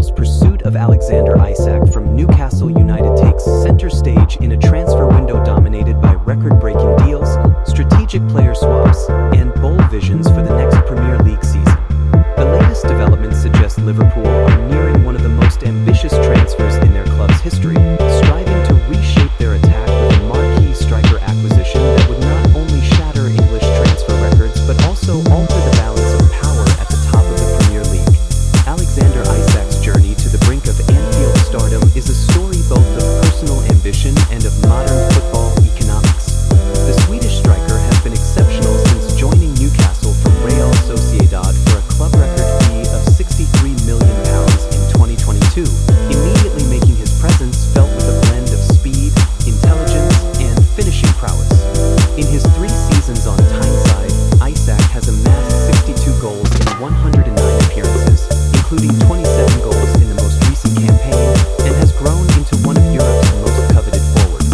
Liverpool's pursuit of Alexander Isak from Newcastle United takes center stage in a transfer window dominated by record-breaking deals, strategic player swaps, and bold visions for the next Premier League season. The latest developments suggest Liverpool are nearing one of the most ambitious transfers in their club's history, striving to reshape their attack with a marquee striker acquisition that would not only shatter English transfer records but also alter the balance of power at the top of the Premier League. Alexander Isak's journey to the brink of Anfield stardom is a story both of personal ambition and of modern football economics. The Swedish striker has been exceptional since joining Newcastle from Real Sociedad for a club record fee of £63 million in 2022, immediately making his presence felt with a blend of speed, intelligence, and finishing prowess. In his 3 seasons on Tyneside, Isak has amassed 62 goals in 109 appearances, including 27 goals in the most recent campaign, and has grown into one of Europe's most coveted forwards.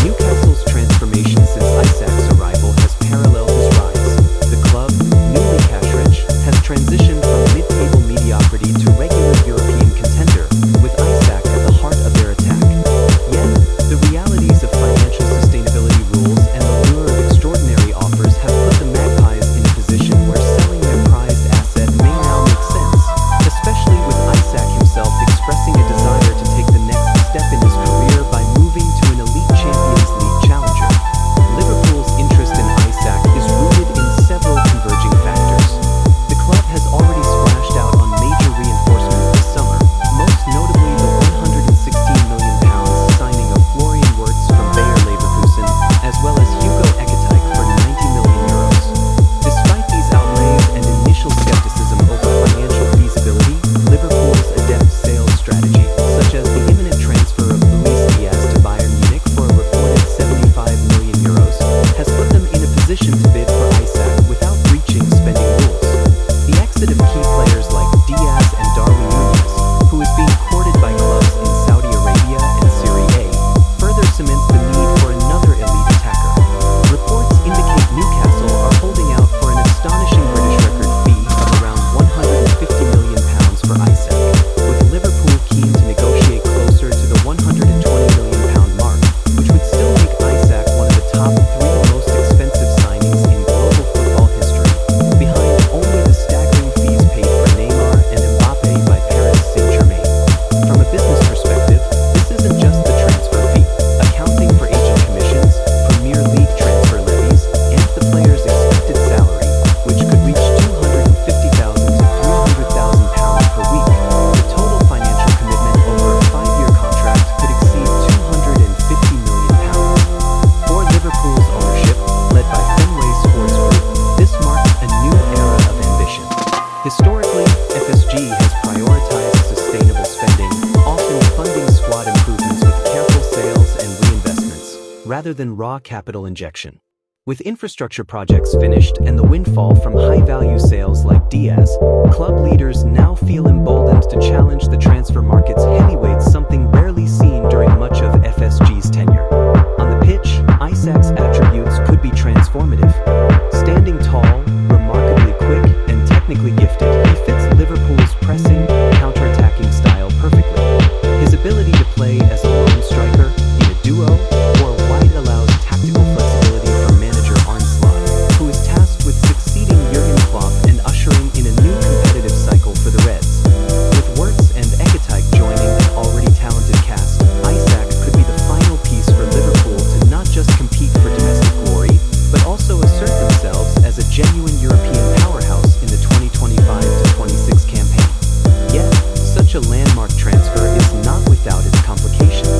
Newcastle's transformation since Isak's arrival has paralleled his rise. The club, newly cash-rich, has transitioned from mid-table mediocrity to regular European contender, with Isak at the heart of their attack. Yet, the realities of financial sustainability rules and the lure of extraordinary offers have put the Magpies in a position where selling their prized asset may now make sense, especially with Isak himself expressing a desire to take the next step in his career by moving to an elite Champions League challenger. Liverpool's interest in Isak is rooted in several converging factors. The club has already splashed out on major reinforcements this summer, most notably the £116 million signing of Florian Wirtz from Bayer Leverkusen, as well as Hugo Ekitike for €90 million. Despite these outlays and initial skepticism over financial feasibility, Liverpool's adept sales strategy, such as the imminent transfer of Luis Diaz to Bayern Munich for a reported €75 million, has put them in a position to bid for Isak without breaching spending rules. The exit of key players like Diaz and Darwin Núñez, who is being courted by clubs in Saudi Arabia and Serie A, further cements the need for another elite attacker. Reports indicate Newcastle are holding out for an astonishing British record fee of around £150 million for Isak, with Liverpool keen to negotiate closer to the £120 million mark, which would still make Isak one of the top 3 most expensive signings in global football history, behind only the staggering fees paid for Neymar and Mbappe by Paris Saint-Germain. From a business perspective, this isn't just the transfer fee, accounting for agent commissions, Premier League transfer levies, and the player's expected salary, which could reach £250,000 to £300,000 per week. The total financial commitment over a 5-year contract could exceed £250 million. For Liverpool's ownership, led by Fenway Sports Group, this marks a new era of ambition. Historically, FSG has prioritized sustainable spending, often funding squad improvements with careful sales and reinvestments, rather than raw capital injection. With infrastructure projects finished and the windfall from high-value sales like Diaz, club leaders now feel emboldened to challenge the transfer market's heavyweights, something rarely seen during much of FSG's tenure. On the pitch, Isak's attributes could be transformative. Standing tall, remarkably quick, and technically gifted, he fits Liverpool's pressing, counter-attacking style perfectly. His ability to play as a lone striker, in a duo, or wide allows tactical flexibility from manager Onslaught, who is tasked with succeeding Jurgen Klopp and ushering in a new competitive cycle for the Reds. With Wirtz and Ekitike joining an already talented cast, Isak could be the final piece for Liverpool to not just compete for domestic glory, but also assert themselves as a genuine European powerhouse in the 2025-26 campaign. Yet, such a landmark transfer is not without its complications.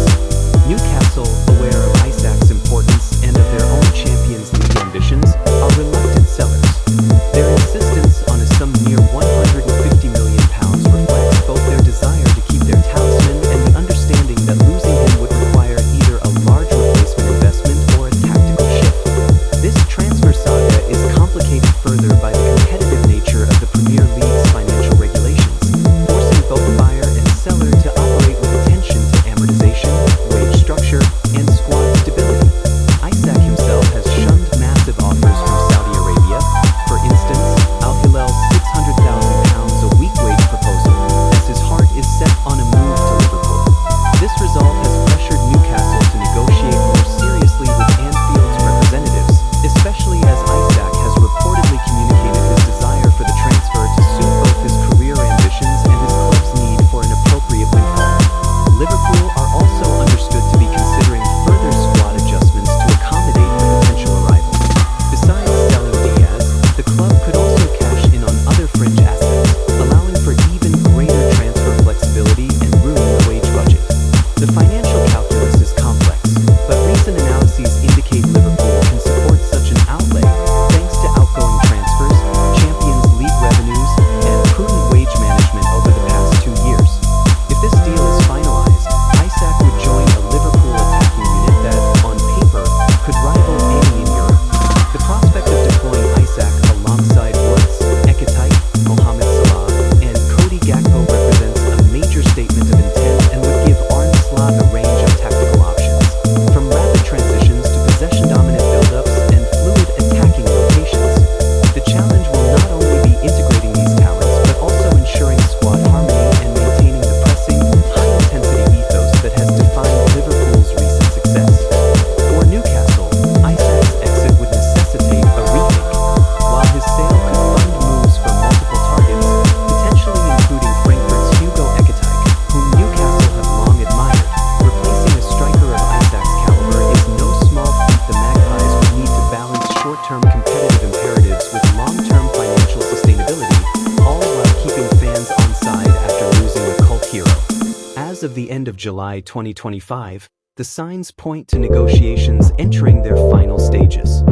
end of July 2025, the signs point to negotiations entering their final stages.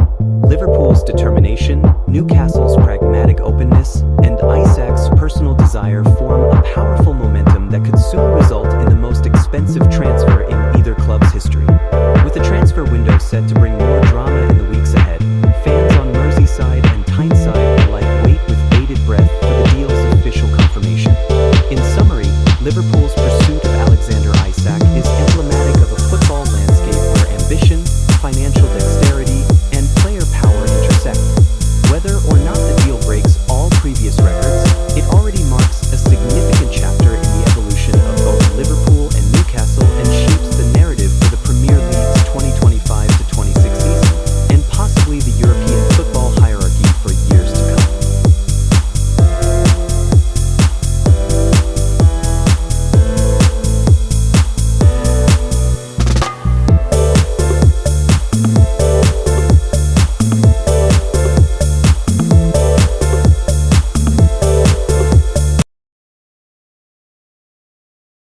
Liverpool's determination, Newcastle's pragmatic openness, and Isak's personal desire form a powerful momentum that could soon result in the most expensive transfer in either club's history. With the transfer window set to bring more drama in the weeks ahead,